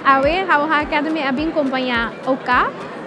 Awe, HOH Academy abing kumpanya OK,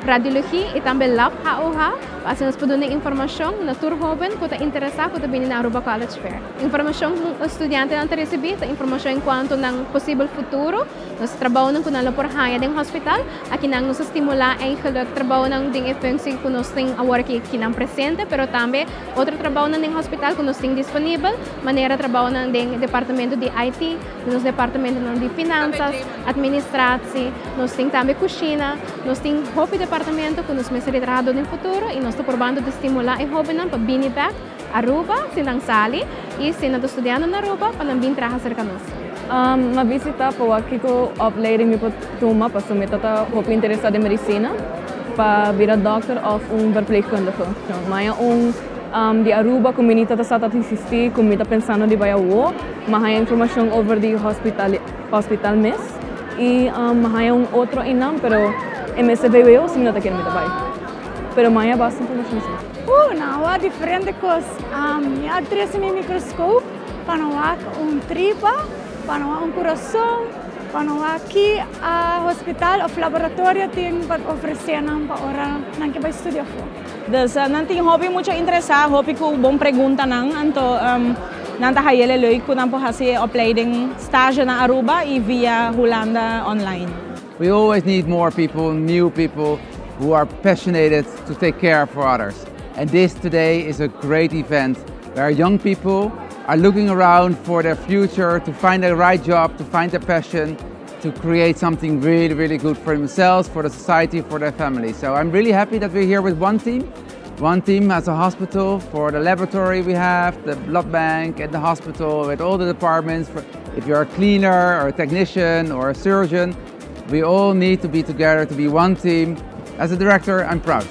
radiologi e também lab HOH. Assim nós podemos informação na tour Hobennan que está interessado que também na Aruba College Fair. Informação que o estudante não receber, informação enquanto ng possível futuro. Nós trabalhamos com a laboratoria do hospital, aqui nang nos estimular em geluk trabalho nang ding efficiência que nós tem agora aqui nang presente, pero também outro trabalho nang hospital que nós tem disponível, maneira trabalho nang ding departamento de IT, nos departamento nang de finanças, administração, nós tem também cozinha, nós tem outro departamento que nos meserado no futuro e nós estamos probando de estimular em Hobennan para vir back Aruba, sinang sali, e se nós estudando na Aruba para nang vir trabalhar cerca nós. Mabisita po aqui ko opleiding mi po tuma pa sumita ta hope interessado em medicina para virar doctor of verpleegkundige. Maya di Aruba comunidade ta sata insisti comita pensando di baya wo, mahaya informação over the hospital mes e mahaya outro inam pero MSVO sim nota que me vai. Pero maya bastante informação. Nawa diferente coisa. Minha address mi microscope, panawa tripa, panawa coração, panawa aqui a hospital of laboratório tem para oferecer nam para ora nang que vai estudar fo. Dus nanti hobby muito interessado, hobby ko bom pergunta nang anto nanta hayele leuk ko nampo hasi opleiding stage na Aruba e via Holanda online. We always need more people, new people who are passionate to take care for others. And this today is a great event where young people are looking around for their future, to find the right job, to find their passion, to create something really, really good for themselves, for the society, for their family. So I'm really happy that we're here with one team as a hospital for the laboratory we have, the blood bank and the hospital with all the departments. If you're a cleaner or a technician or a surgeon, we all need to be together to be one team. As a director, I'm proud.